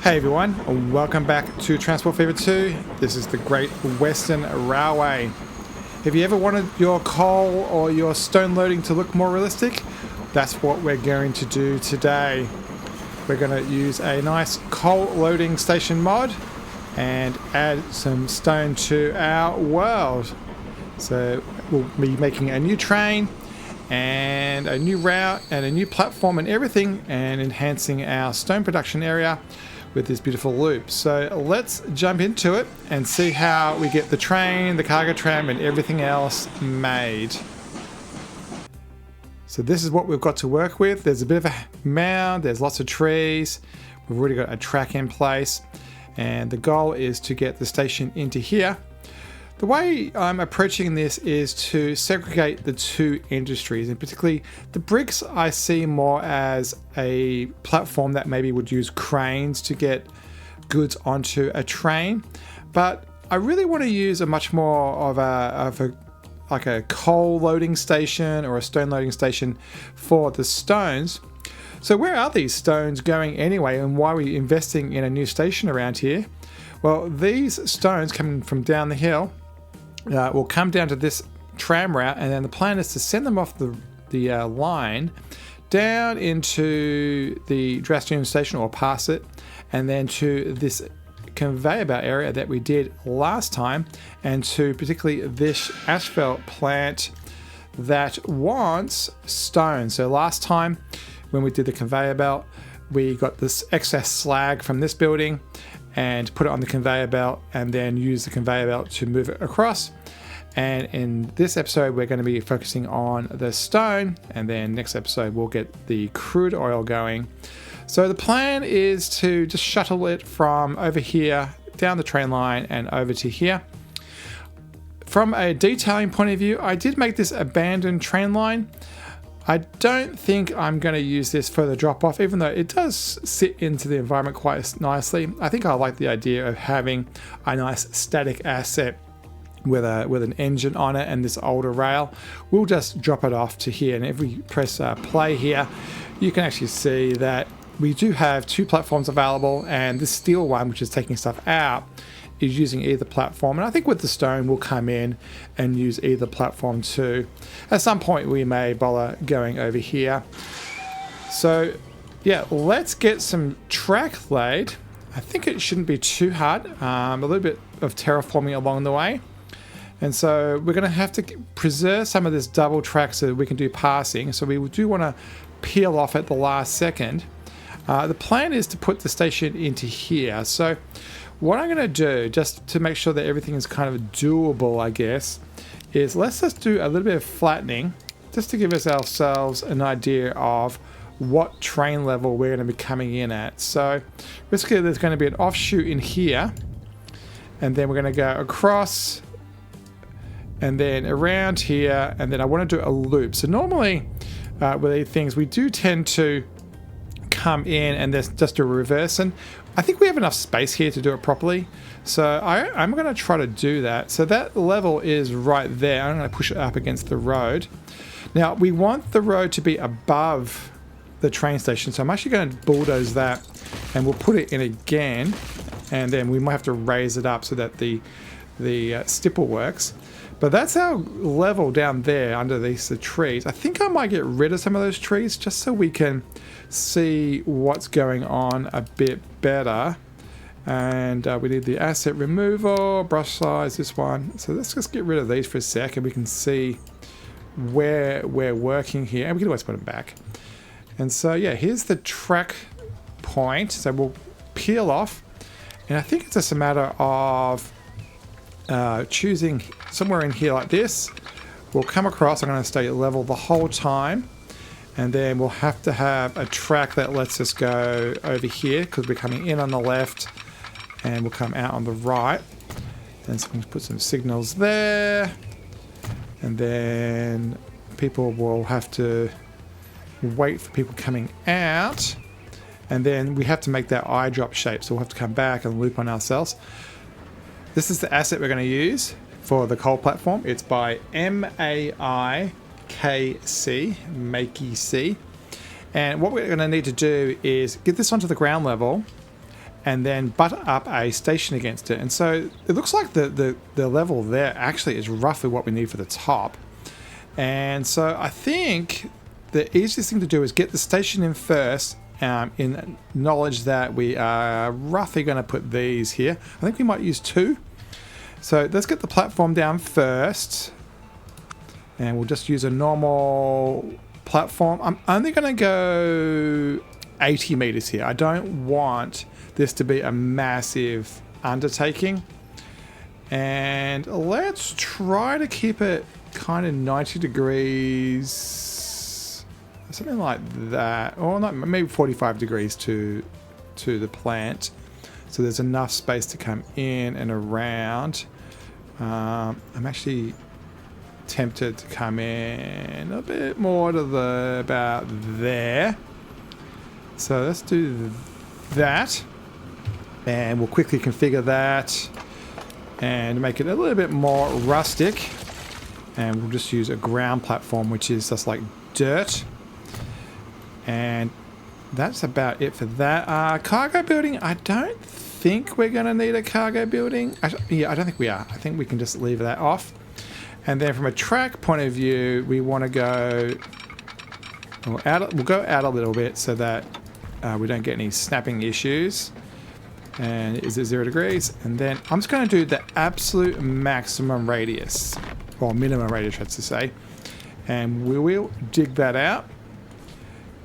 Hey everyone, and welcome back to Transport Fever 2. This is the Great Western Railway. Have you ever wanted your coal or your stone loading to look more realistic? That's what we're going to do today. We're going to use a nice coal loading station mod and add some stone to our world. So we'll be making a new train and a new route and a new platform and everything, and enhancing our stone production area with this beautiful loop. So let's jump into it and see how we get the train, the cargo tram, and everything else made. So this is what we've got to work with. There's a bit of a mound, there's lots of trees. We've already got a track in place, and the goal is to get the station into here. The way I'm approaching this is to segregate the two industries, and particularly the bricks I see more as a platform that maybe would use cranes to get goods onto a train. But I really want to use a much more of a coal loading station or a stone loading station for the stones. So where are these stones going anyway, and why are we investing in a new station around here? Well, these stones coming from down the hill will come down to this tram route, and then the plan is to send them off the line down into the Drastium station, or past it, and then to this conveyor belt area that we did last time, and to particularly this asphalt plant that wants stone. So last time when we did the conveyor belt, we got this excess slag from this building and put it on the conveyor belt, and then use the conveyor belt to move it across. And in this episode, we're going to be focusing on the stone, and then next episode we'll get the crude oil going. So the plan is to just shuttle it from over here down the train line and over to here. From a detailing point of view, I did make this abandoned train line. I don't think I'm going to use this for the drop off, even though it does sit into the environment quite nicely. I think I like the idea of having a nice static asset with an engine on it and this older rail. We'll just drop it off to here, and if we press play here, you can actually see that we do have two platforms available, and this steel one, which is taking stuff out, is using either platform. And I think with the stone we'll come in and use either platform too. At some point we may bother going over here. So yeah, let's get some track laid. I think it shouldn't be too hard. A little bit of terraforming along the way. And so we're going to have to preserve some of this double track so that we can do passing. So we do want to peel off at the last second. The plan is to put the station into here. So what I'm going to do, just to make sure that everything is kind of doable, I guess, is let's just do a little bit of flattening, just to give ourselves an idea of what train level we're going to be coming in at. So basically there's going to be an offshoot in here, and then we're going to go across, and then around here, and then I want to do a loop. So normally with these things, we do tend to come in and there's just a reverse, and I think we have enough space here to do it properly. So I'm going to try to do that. So that level is right there. I'm going to push it up against the road. Now we want the road to be above the train station, so I'm actually going to bulldoze that, and we'll put it in again, and then we might have to raise it up so that the stipple works. But that's our level down there under the trees. I think I might get rid of some of those trees just so we can see what's going on a bit better. And we need the asset removal, brush size, this one. So let's just get rid of these for a sec, and we can see where we're working here. And we can always put them back. And so yeah, here's the track point. So we'll peel off. And I think it's just a matter of choosing somewhere in here like this. We'll come across. I'm going to stay level the whole time, and then we'll have to have a track that lets us go over here, because we're coming in on the left and we'll come out on the right. And so we can put some signals there, and then people will have to wait for people coming out, and then we have to make that eyedrop shape, so we'll have to come back and loop on ourselves. This is the asset we're going to use for the coal platform. It's by MAIKC, Makey C. And what we're going to need to do is get this onto the ground level, and then butt up a station against it. And so it looks like the level there actually is roughly what we need for the top. And so I think the easiest thing to do is get the station in first, in knowledge that we are roughly going to put these here. I think we might use 2. So let's get the platform down first. And we'll just use a normal platform. I'm only going to go 80 meters here. I don't want this to be a massive undertaking. And let's try to keep it kind of 90 degrees, something like that, or not, maybe 45 degrees to the plant, so there's enough space to come in and around. I'm actually tempted to come in a bit more to the about there. So let's do that, and we'll quickly configure that and make it a little bit more rustic. And we'll just use a ground platform, which is just like dirt. And that's about it for that. Cargo building, I don't think we're going to need a cargo building. Yeah, I don't think we are. I think we can just leave that off. And then from a track point of view, we want to go... We'll go out a little bit so that we don't get any snapping issues. And is it 0 degrees? And then I'm just going to do the absolute maximum radius. Or minimum radius, that's to say. And we will dig that out.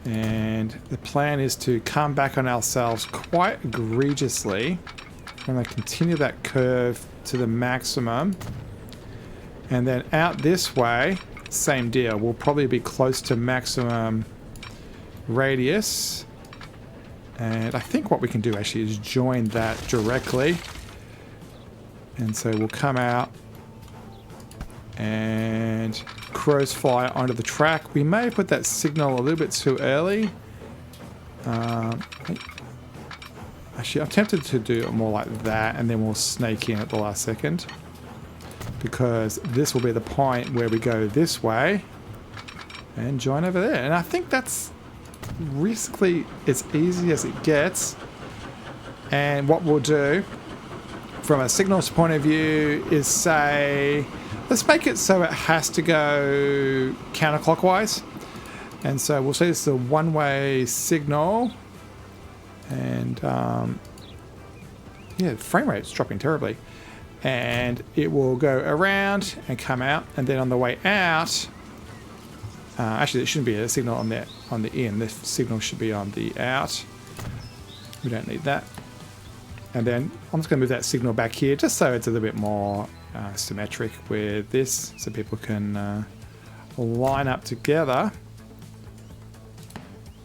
And the plan is to come back on ourselves quite egregiously. I'm going to continue that curve to the maximum. And then out this way, same deal. We'll probably be close to maximum radius. And I think what we can do actually is join that directly. And so we'll come out and crows fly onto the track. We may put that signal a little bit too early. Actually, I'm tempted to do it more like that, and then we'll snake in at the last second, because this will be the point where we go this way and join over there. And I think that's basically as easy as it gets. And what we'll do from a signals point of view is say, let's make it so it has to go counterclockwise. And so we'll say this is a one-way signal. And yeah, the frame rate's dropping terribly. And it will go around and come out. And then on the way out, actually there shouldn't be a signal on the in. This signal should be on the out. We don't need that. And then I'm just going to move that signal back here just so it's a little bit more symmetric with this, so people can line up together.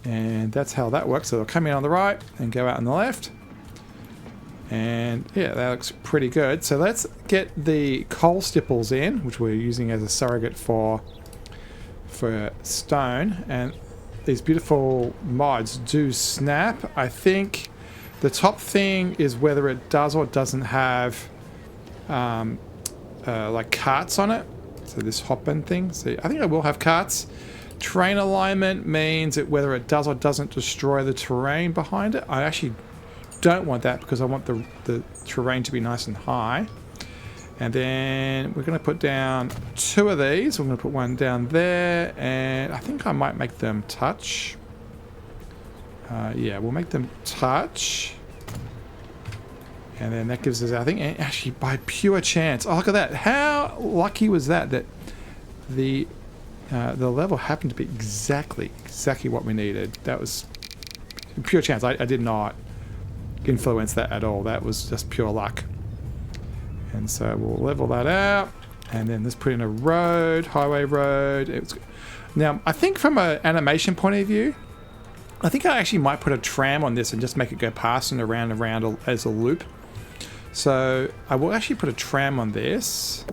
And that's how that works. So they'll come in on the right and go out on the left. And yeah, that looks pretty good. So let's get the coal stipples in, which we're using as a surrogate for stone. And these beautiful mods do snap. I think the top thing is whether it does or doesn't have like carts on it. So this hop-in thing. So I think I will have carts. Terrain alignment means that whether it does or doesn't destroy the terrain behind it. I actually don't want that because I want the terrain to be nice and high. And then we're going to put down 2 of these. We're going to put one down there, and I think I might make them touch. Yeah, we'll make them touch. And then that gives us, I think, actually by pure chance. Oh, look at that. How lucky was that? That the level happened to be exactly what we needed. That was pure chance. I did not influence that at all. That was just pure luck. And so we'll level that out, and then let's put in a road, highway road. Now, I think from an animation point of view, I think I actually might put a tram on this and just make it go past and around as a loop. So I will actually put a tram on this,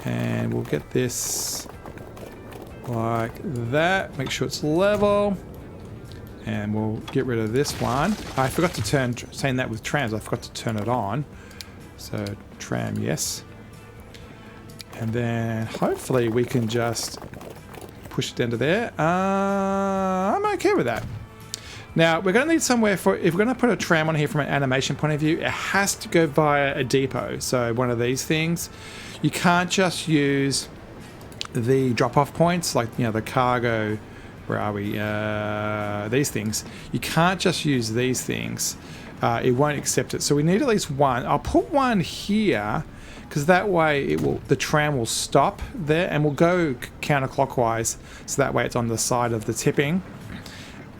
and we'll get this like that. Make sure it's level, and we'll get rid of this one. I forgot to saying that with trams, I forgot to turn it on. So tram, yes. And then hopefully we can just push it down to there. I'm okay with that. Now, we're going to need somewhere for, if we're going to put a tram on here from an animation point of view, it has to go via a depot. So one of these things. You can't just use the drop-off points, like, you know, the cargo, where are we? These things. You can't just use these things. It won't accept it. So we need at least one. I'll put one here, because that way it will, the tram will stop there and will go counterclockwise. So that way it's on the side of the tipping.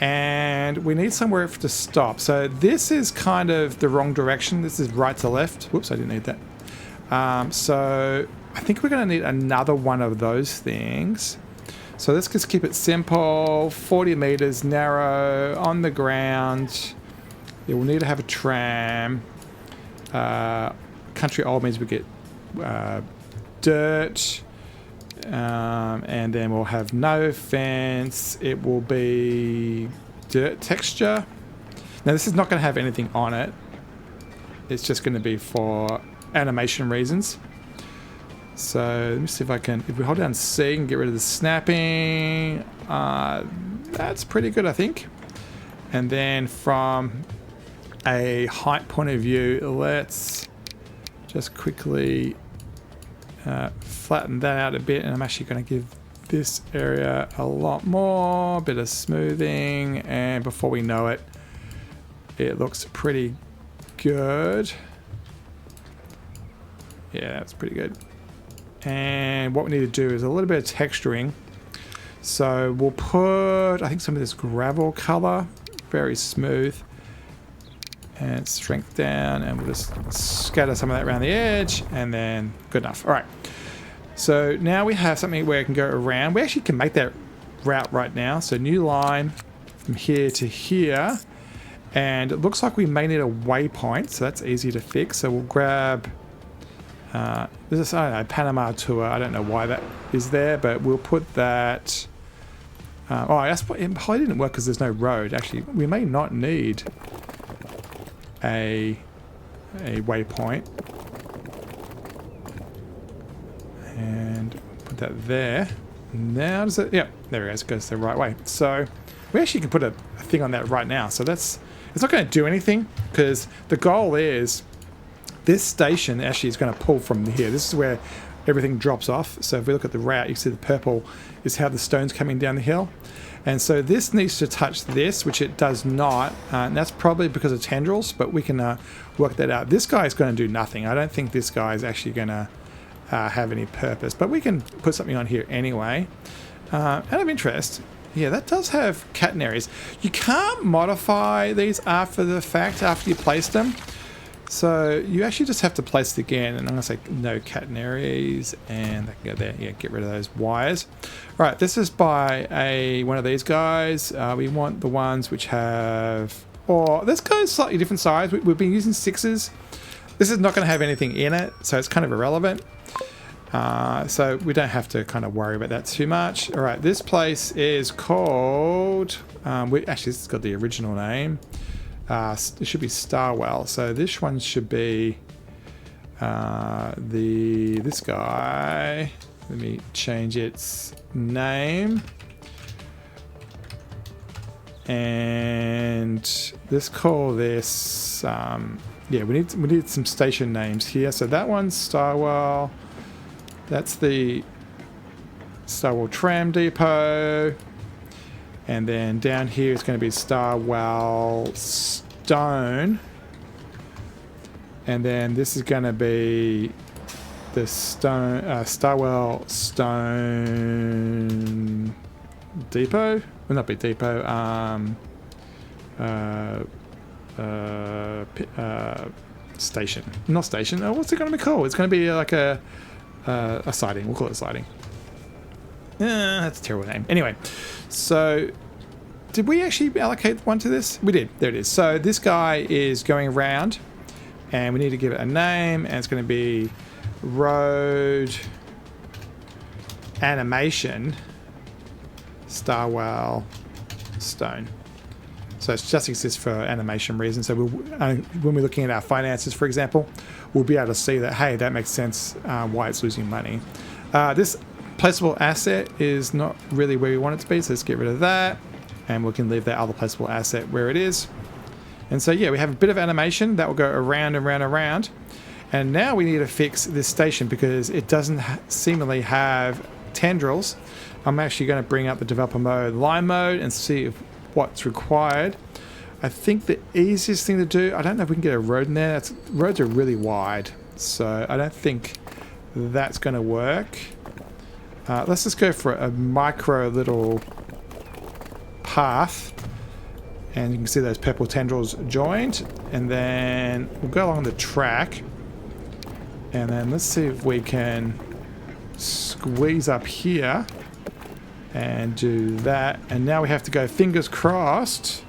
And we need somewhere for it to stop. So this is kind of the wrong direction. This is right to left. Whoops, I didn't need that. So I think we're going to need another one of those things. So let's just keep it simple. 40 meters, narrow, on the ground. Yeah, we'll need to have a tram. Country old means we get dirt. And then we'll have no fence. It will be dirt texture. Now this is not going to have anything on it. It's just going to be for animation reasons. So let me see if I can, if we hold down C and get rid of the snapping, that's pretty good, I think. And then from a height point of view, let's just quickly flatten that out a bit, and I'm actually going to give this area a lot more, bit of smoothing, and before we know it, it looks pretty good. Yeah, that's pretty good. And what we need to do is a little bit of texturing. So we'll put, I think, some of this gravel color, very smooth, and strength down, and we'll just scatter some of that around the edge, and then good enough. All right. So now we have something where it can go around. We actually can make that route right now. So new line from here to here, and it looks like we may need a waypoint, so that's easy to fix. So we'll grab this is, I don't know, Panama Tour. I don't know why that is there, but we'll put that. Oh, that's, it probably didn't work because there's no road. Actually, we may not need a waypoint, and put that there. Now does it? Yeah, there it goes. It goes the right way. So we actually can put a thing on that right now. So that's, it's not going to do anything because the goal is this station actually is going to pull from here. This is where everything drops off. So if we look at the route, you see the purple is how the stone's coming down the hill. And so this needs to touch this, which it does not. And that's probably because of tendrils, but we can work that out. This guy is going to do nothing. I don't think this guy is actually going to have any purpose, but we can put something on here anyway. Out of interest, yeah, that does have catenaries. You can't modify these after the fact, after you place them. So you actually just have to place it again, and I'm going to say no catenaries, and they can go there. Yeah, get rid of those wires. Right, this is by one of these guys. We want the ones which have, or this goes slightly different size. We've been using 6s. This is not going to have anything in it, so it's kind of irrelevant. So we don't have to kind of worry about that too much. All right, this place is called, actually this has got the original name. It should be Starwell. So this one should be this guy. Let me change its name. And let's call this. Yeah, we need some station names here. So that one's Starwell. That's the Starwell Tram Depot. And then down here it's going to be Starwell Stone. And then this is going to be the Starwell Stone Depot. Will not be depot. Station. Not station. Oh, what's it going to be called? It's going to be like a siding. We'll call it siding. That's a terrible name. Anyway, so did we actually allocate one to this? We did. There it is. So this guy is going around, and we need to give it a name, and it's going to be Road Animation Starwell Stone. So it just exists for animation reasons. So when we're looking at our finances, for example, we'll be able to see that, hey, that makes sense why it's losing money. This placeable asset is not really where we want it to be, so let's get rid of that. and we can leave that other placeable asset where it is. And so yeah, we have a bit of animation that will go around and round and round. And now we need to fix this station because it doesn't seemingly have tendrils. I'm actually going to bring up the developer mode, line mode, and see what's required. I think the easiest thing to do, I don't know if we can get a road in there. Roads are really wide, so I don't think that's going to work. Let's just go for a micro little path. And you can see those purple tendrils joined. And then we'll go along the track. And then let's see if we can squeeze up here and do that. And now we have to go fingers crossed.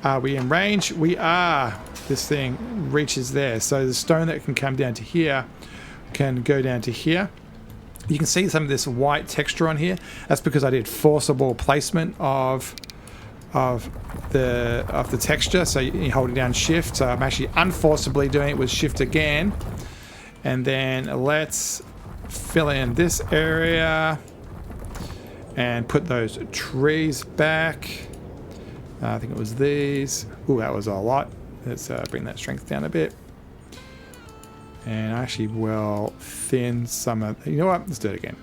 Are we in range? We are. This thing reaches there. So the stone that can come down to here can go down to here. You can see some of this white texture on here. That's because I did forcible placement of the texture. So you hold it down shift. So I'm actually unforcibly doing it with shift again. And then let's fill in this area and put those trees back. I think it was these. Ooh, that was a lot. Let's bring that strength down a bit. And I actually will thin some of... You know what? Let's do it again.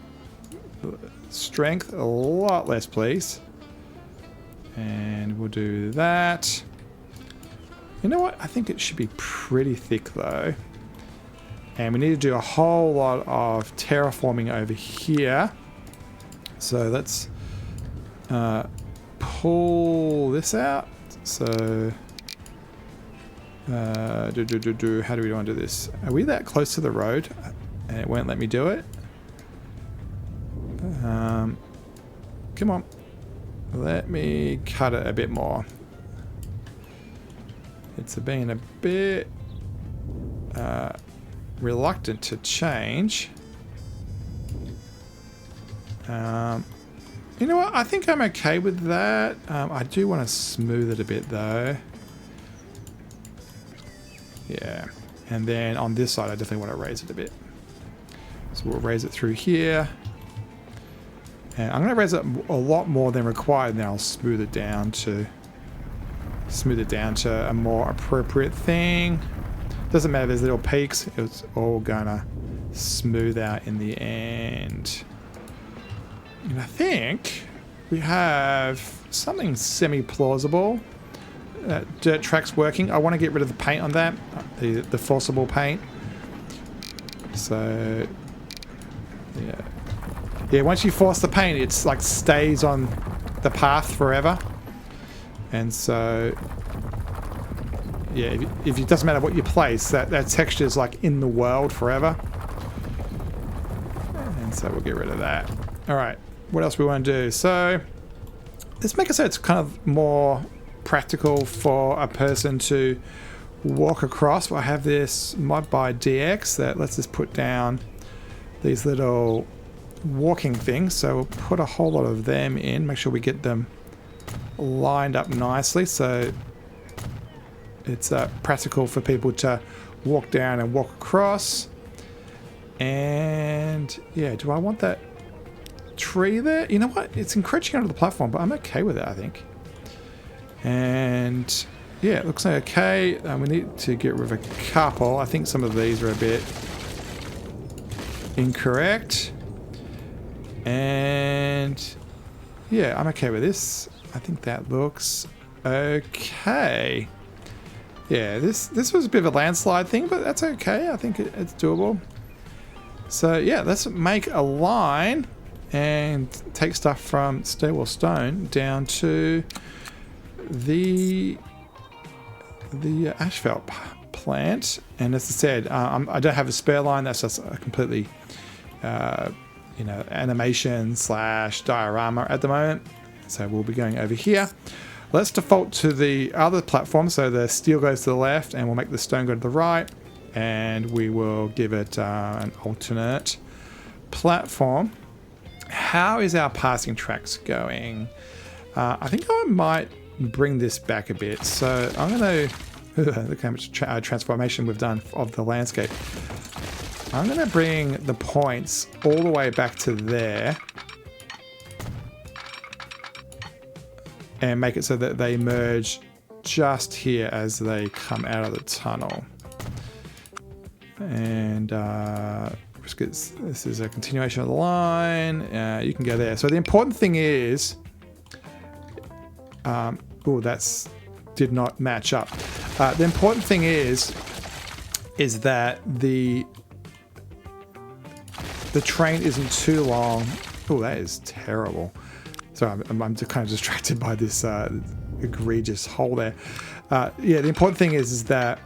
Strength, a lot less, please. And we'll do that. You know what? I think it should be pretty thick, though. And we need to do a whole lot of terraforming over here. So let's pull this out. So how do we want to do this? Are we that close to the road? And it won't let me do it. Come on. Let me cut it a bit more. It's being a bit reluctant to change. You know what? I think I'm okay with that. I do want to smooth it a bit though. Yeah. And then on this side, I definitely want to raise it a bit. So we'll raise it through here. And I'm going to raise it a lot more than required. And then I'll smooth it down to a more appropriate thing. Doesn't matter if there's little peaks. It's all gonna smooth out in the end. And I think we have something semi-plausible. Dirt track's working. I want to get rid of the paint on that, the forcible paint. So yeah, once you force the paint, it's like stays on the path forever. And so yeah, if it doesn't matter what you place, that texture is like in the world forever. And so we'll get rid of that. All right, what else we want to do? So let's make it so it's kind of more practical for a person to walk across. I have this mod by DX that lets us put down these little walking things. So we'll put a whole lot of them in, make sure we get them lined up nicely so it's practical for people to walk down and walk across. And yeah, do I want that tree there? You know what? It's encroaching onto the platform, but I'm okay with it, I think. And yeah, it looks like okay. We need to get rid of a couple. I think some of these are a bit incorrect. And yeah, I'm okay with this. I think that looks okay. Yeah, this was a bit of a landslide thing, but that's okay. I think it's doable. So yeah, let's make a line and take stuff from stairwell stone down to the asphalt plant. And as I said, I don't have a spare line. That's just a completely animation / diorama at the moment. So we'll be going over here. Let's default to the other platform. So the steel goes to the left and we'll make the stone go to the right. And we will give it an alternate platform. How is our passing tracks going? I think I might bring this back a bit. So I'm going to look how much transformation we've done of the landscape. I'm going to bring the points all the way back to there. and make it so that they merge just here as they come out of the tunnel. And this is a continuation of the line. You can go there. So the important thing is, that's did not match up. The important thing is that the train isn't too long. Oh, that is terrible. Sorry, I'm kind of distracted by this egregious hole there. Yeah, the important thing is that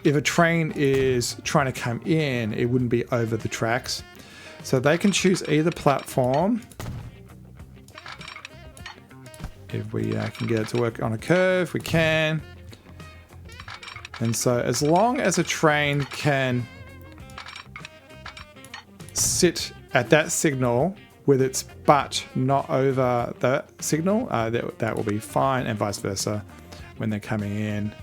if a train is trying to come in, it wouldn't be over the tracks. So they can choose either platform. If we can get it to work on a curve, we can. And so as long as a train can sit at that signal with its butt not over the signal, that will be fine, and vice versa when they're coming in.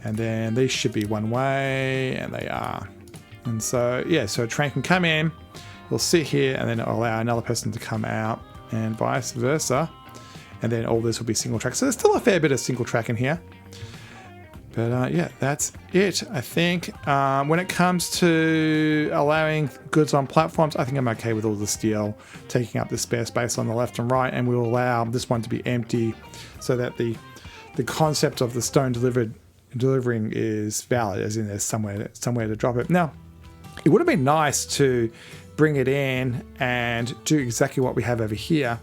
And then these should be one way, and they are. And so, yeah, so a train can come in, it'll sit here, and then it'll allow another person to come out, and vice versa. And then all this will be single track. So there's still a fair bit of single track in here. But yeah, that's it, I think. When it comes to allowing goods on platforms, I think I'm okay with all the steel taking up the spare space on the left and right, and we'll allow this one to be empty so that the concept of the stone delivering is valid, as in there's somewhere to drop it. Now, it would have been nice to bring it in and do exactly what we have over here,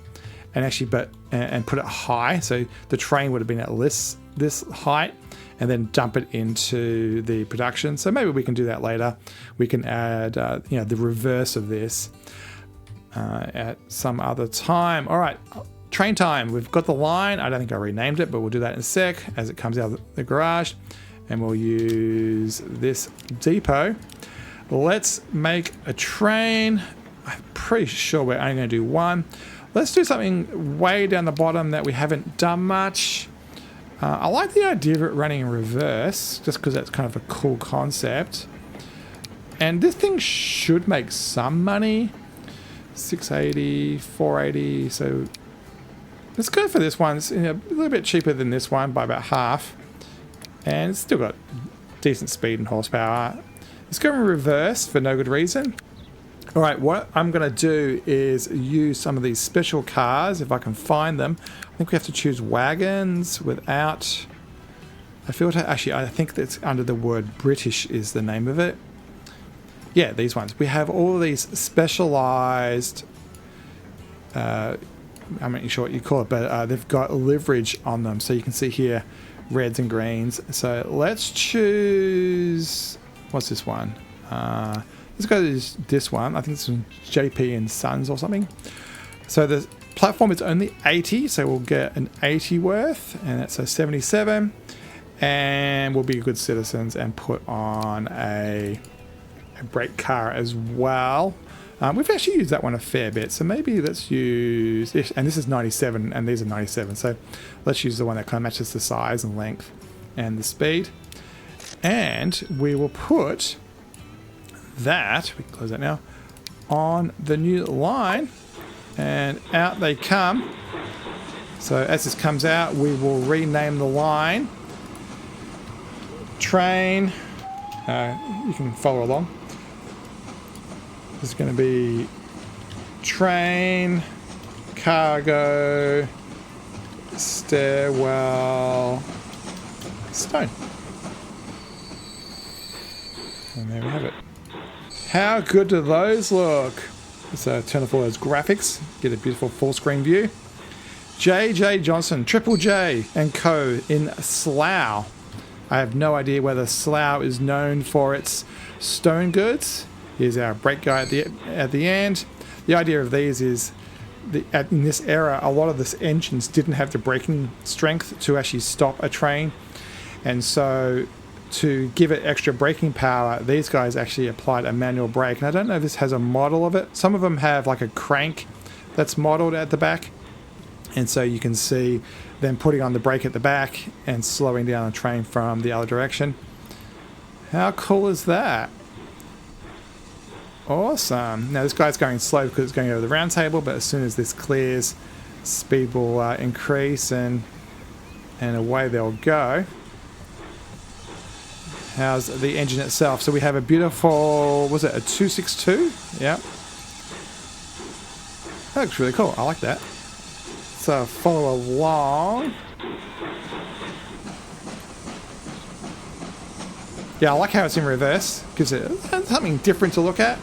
and actually and put it high, so the train would have been at this height, and then dump it into the production. So maybe we can do that later. We can add the reverse of this at some other time. All right, train time. We've got the line. I don't think I renamed it, but we'll do that in a sec as it comes out of the garage. And we'll use this depot. Let's make a train. I'm pretty sure we're only going to do one. Let's do something way down the bottom that we haven't done much. I like the idea of it running in reverse, just because that's kind of a cool concept. And this thing should make some money. 680, 480, so let's go for this one. It's a little bit cheaper than this one by about half. And it's still got decent speed and horsepower. Let's go in reverse for no good reason. All right, what I'm going to do is use some of these special cars, if I can find them. I think we have to choose wagons without a filter. Actually, I think that's under the word British is the name of it. Yeah, these ones. We have all of these specialized, I'm not sure what you call it, but they've got leverage on them. So you can see here, reds and greens. So let's choose, what's this one? Let's go to this one. I think this is JP and Sons or something. So the platform is only 80, so we'll get an 80 worth, and that's a 77. And we'll be good citizens and put on a brake car as well. We've actually used that one a fair bit, so maybe let's use it. And this is 97, and these are 97. So let's use the one that kind of matches the size and length and the speed. And we will put that, we can close that now, on the new line, and out they come. So as this comes out, we will rename the line train. You can follow along. This is going to be train, cargo, stairwell, stone. And there we have it. How good do those look? So turn off all those graphics, get a beautiful full screen view. J.J. Johnson, Triple J and Co. in Slough. I have no idea whether Slough is known for its stone goods. Here's our brake guy at the end. The idea of these is in this era, a lot of the engines didn't have the braking strength to actually stop a train. And so to give it extra braking power, these guys actually applied a manual brake. And I don't know if this has a model of it. Some of them have like a crank that's modeled at the back. And so you can see them putting on the brake at the back and slowing down the train from the other direction. How cool is that? Awesome. Now this guy's going slow because it's going over the round table, but as soon as this clears, speed will increase and away they'll go. How's the engine itself? So we have a beautiful, was it a 262? Yeah. That looks really cool. I like that. So follow along. Yeah, I like how it's in reverse. Gives it something different to look at.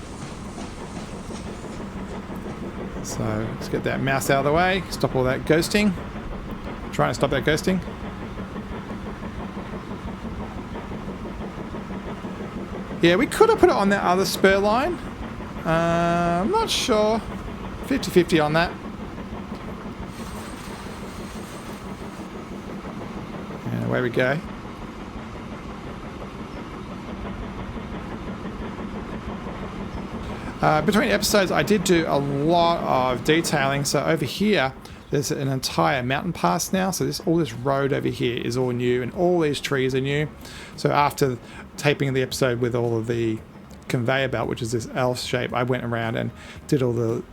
So let's get that mouse out of the way. Stop all that ghosting. Trying to stop that ghosting. Yeah, we could have put it on that other spur line. I'm not sure. 50-50 on that. And away we go. Between episodes, I did do a lot of detailing. So over here, there's an entire mountain pass now. So all this road over here is all new, and all these trees are new. So after taping the episode with all of the conveyor belt, which is this L shape, I went around and did all the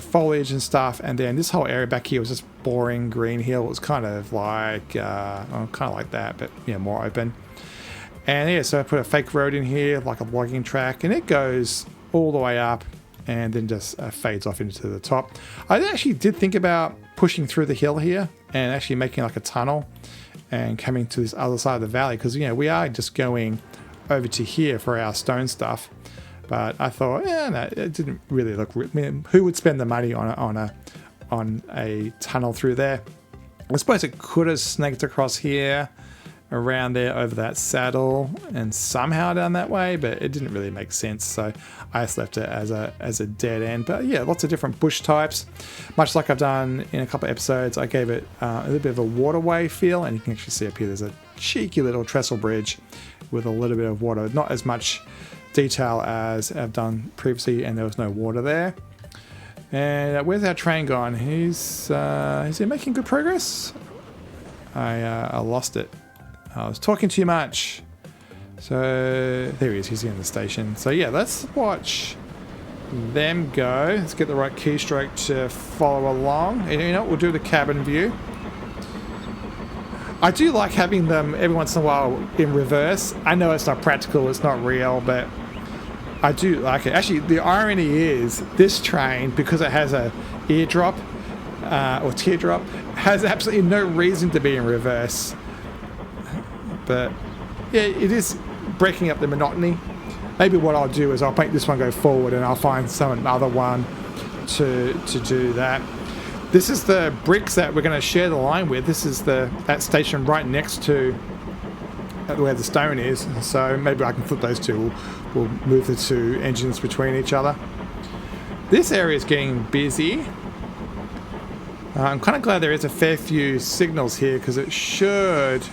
foliage and stuff. And then this whole area back here was just boring green hill. It was kind of like that, but yeah, more open. And yeah, so I put a fake road in here, like a logging track, and it goes all the way up and then just fades off into the top. I actually did think about pushing through the hill here and actually making like a tunnel and coming to this other side of the valley, because you know we are just going over to here for our stone stuff. But I thought, no, it didn't really look. I mean, who would spend the money on a tunnel through there? I suppose it could have snaked across here, around there over that saddle, and somehow down that way, but it didn't really make sense. So I just left it as a dead end. But yeah, lots of different bush types, much like I've done in a couple of episodes. I gave it a little bit of a waterway feel, and you can actually see up here there's a cheeky little trestle bridge with a little bit of water, not as much detail as I've done previously, and there was no water there. And where's our train gone? Is he making good progress? I lost it. I was talking too much. So there he is. He's in the station. So yeah, let's watch them go. Let's get the right keystroke to follow along. And you know what? We'll do the cabin view. I do like having them every once in a while in reverse. I know it's not practical, it's not real, but I do like it. Actually, the irony is this train, because it has a eardrop or teardrop, has absolutely no reason to be in reverse. But yeah, it is breaking up the monotony. Maybe what I'll do is I'll make this one go forward, and I'll find some other one to do that. This is the bricks that we're going to share the line with. This is that station right next to where the stone is. So maybe I can flip those two. We'll move the two engines between each other. This area is getting busy. I'm kind of glad there is a fair few signals here, because it should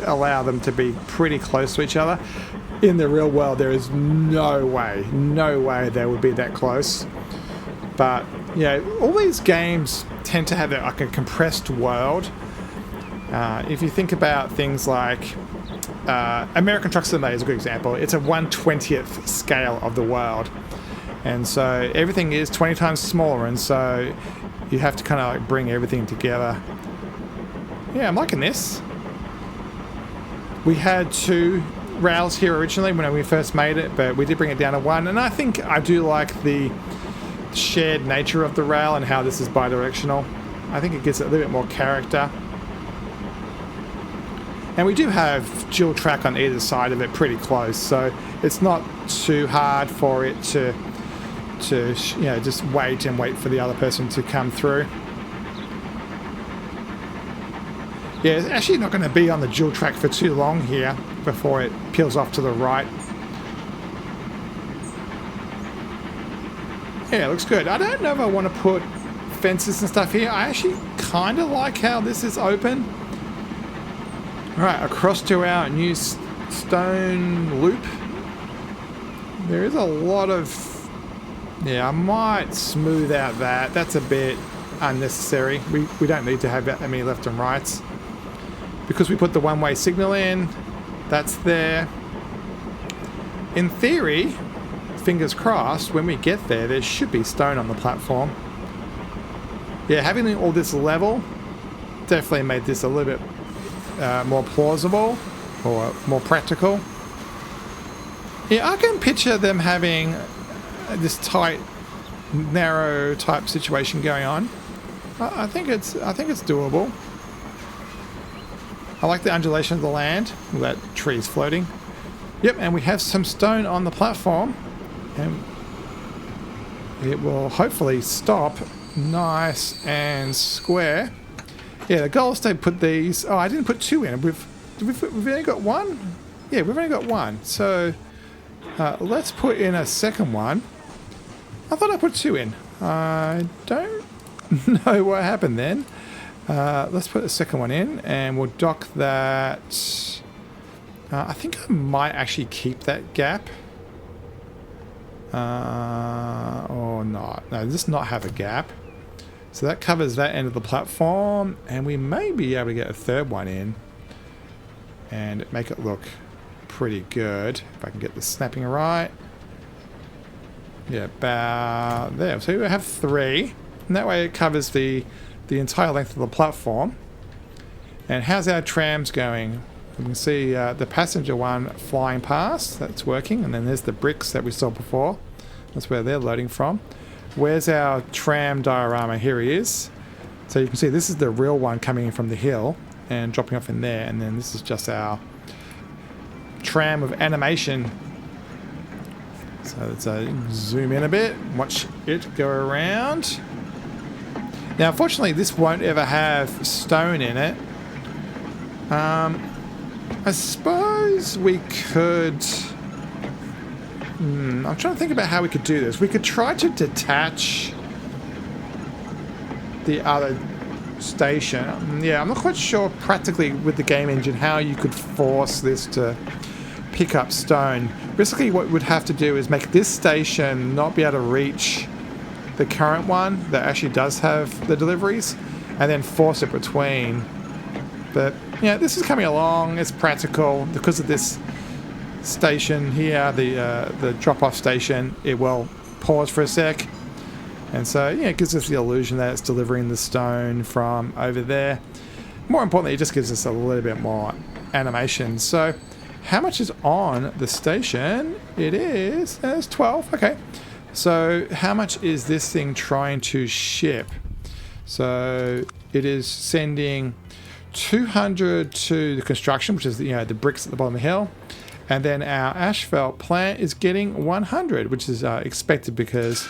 allow them to be pretty close to each other. In the real world, there is no way they would be that close. But yeah, all these games tend to have like a compressed world. If you think about things like American Truck Simulator is a good example. It's a 1/20th scale of the world, and so everything is 20 times smaller, and so you have to kind of like bring everything together. Yeah, I'm liking this. We had 2 rails here originally when we first made it, but we did bring it down to 1, and I think I do like the shared nature of the rail and how this is bi-directional. I think it gives it a little bit more character. And we do have dual track on either side of it pretty close, so it's not too hard for it to just wait for the other person to come through. Yeah, it's actually not going to be on the dual track for too long here before it peels off to the right. Yeah, it looks good. I don't know if I want to put fences and stuff here. I actually kind of like how this is open. Alright, across to our new stone loop. There is a lot of... Yeah, I might smooth out that. That's a bit unnecessary. We don't need to have that many left and rights. Because we put the one-way signal in, that's there. In theory, fingers crossed, when we get there should be stone on the platform. yeah, having all this level definitely made this a little bit more plausible or more practical. Yeah, I can picture them having this tight, narrow type situation going on. I think it's doable. I like the undulation of the land. That tree's floating. Yep, and we have some stone on the platform, and it will hopefully stop nice and square. Yeah, the goal is to put these. Oh, I didn't put two in. We've only got one. Yeah, we've only got one. So let's put in a second one. I thought I put two in. I don't know what happened then. Let's put the second one in, and we'll dock that. I think I might actually keep that gap. Or not. No, just not have a gap. So that covers that end of the platform, and we may be able to get a third one in and make it look pretty good. If I can get the snapping right. Yeah, about there. So we have three, and that way it covers the entire length of the platform. And how's our trams going? You can see the passenger one flying past. That's working. And then there's the bricks that we saw before. That's where they're loading from. Where's our tram diorama? Here he is. So you can see this is the real one coming in from the hill and dropping off in there. And then this is just our tram of animation. So let's zoom in a bit. Watch it go around. Now, unfortunately, this won't ever have stone in it. I suppose we could... I'm trying to think about how we could do this. We could try to detach the other station. Yeah, I'm not quite sure practically with the game engine how you could force this to pick up stone. Basically, what we'd have to do is make this station not be able to reach the current one that actually does have the deliveries, and then force it between. But yeah, this is coming along. It's practical because of this station here, the drop-off station. It will pause for a sec, and so yeah, it gives us the illusion that it's delivering the stone from over there. More importantly, it just gives us a little bit more animation. So how much is on the station? It is, it's 12. Okay, so how much is this thing trying to ship? So it is sending 200 to the construction, which is the bricks at the bottom of the hill, and then our asphalt plant is getting 100, which is expected because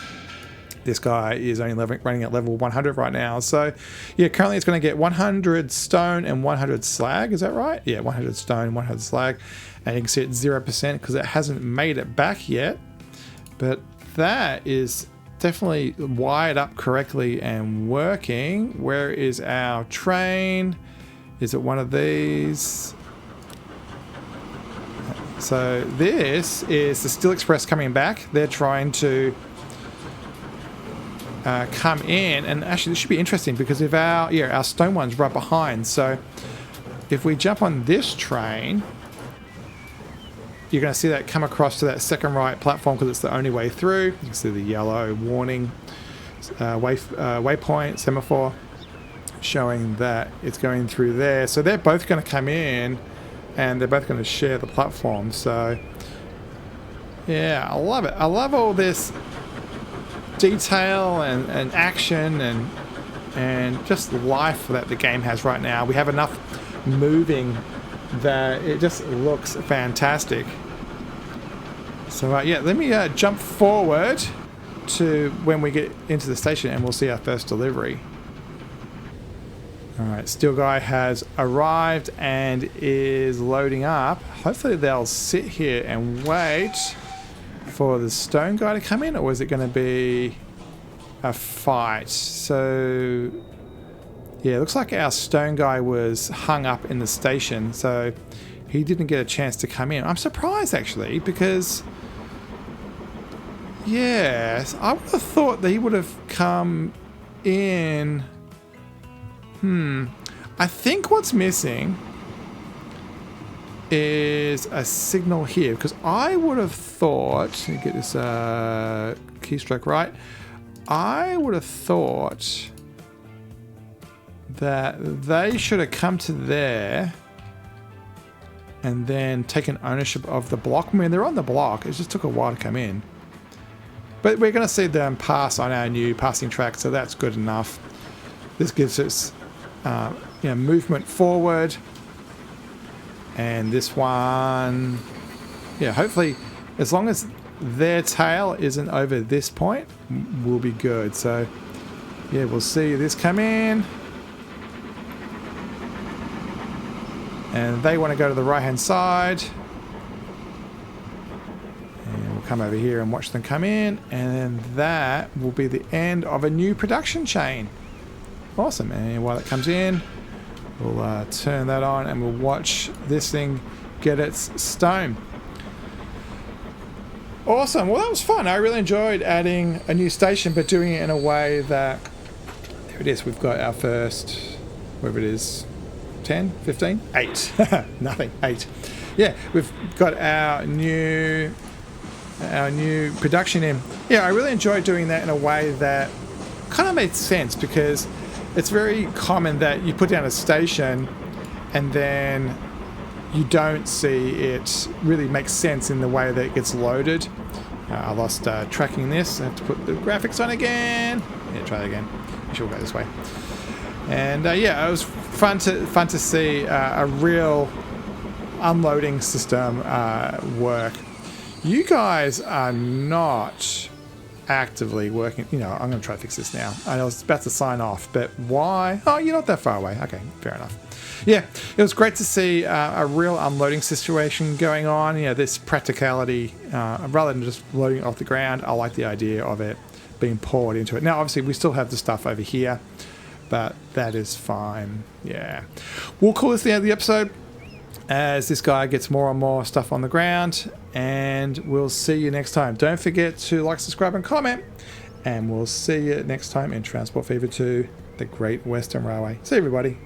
this guy is only running at level 100 right now. So yeah, currently it's going to get 100 stone and 100 slag. Is that right? Yeah, 100 stone, 100 slag, and you can see it's 0% because it hasn't made it back yet. But that is definitely wired up correctly and working. Where is our train? Is it one of these? So this is the Steel Express coming back. They're trying to come in, and actually this should be interesting because if our stone one's right behind. So if we jump on this train, you're going to see that come across to that second right platform because it's the only way through. You can see the yellow warning waypoint semaphore showing that it's going through there. So they're both going to come in and they're both going to share the platform. So yeah, I love it. I love all this detail and action and just life that the game has right now. We have enough moving that it just looks fantastic. So yeah, let me jump forward to when we get into the station and we'll see our first delivery. Alright, Steel Guy has arrived and is loading up. Hopefully they'll sit here and wait for the Stone Guy to come in, or is it going to be a fight? So yeah, it looks like our Stone Guy was hung up in the station, so he didn't get a chance to come in. I'm surprised actually, because yes, I would have thought that he would have come in. I think what's missing is a signal here, because I would have thought, let me get this keystroke right, I would have thought that they should have come to there and then taken ownership of the block. I mean, they're on the block. It just took a while to come in. But we're going to see them pass on our new passing track, so that's good enough. This gives us movement forward. And this one, yeah, hopefully, as long as their tail isn't over this point, we'll be good. So, yeah, we'll see this come in. And they want to go to the right-hand side. And we'll come over here and watch them come in. And then that will be the end of a new production chain. Awesome. And while it comes in, we'll turn that on and we'll watch this thing get its stone. Awesome. Well, that was fun. I really enjoyed adding a new station, but doing it in a way that... There it is. We've got our first, whatever it is, 10, 15, 8. Nothing, 8. Yeah, we've got our new production in. Yeah, I really enjoyed doing that in a way that kind of made sense, because it's very common that you put down a station and then you don't see it really make sense in the way that it gets loaded. I lost tracking this. I have to put the graphics on again. Yeah, try it again. I should go this way. And yeah, it was fun to see a real unloading system work. You guys are not actively working. I'm going to try to fix this now. I was about to sign off, but why? Oh, you're not that far away. Okay, fair enough. Yeah, it was great to see a real unloading situation going on. This practicality, rather than just loading it off the ground, I like the idea of it being poured into it. Now, obviously, we still have the stuff over here, but that is fine. Yeah. We'll call this the end of the episode as this guy gets more and more stuff on the ground, and we'll see you next time. Don't forget to like, subscribe, and comment, and we'll see you next time in Transport Fever 2, the Great Western Railway. See you, everybody.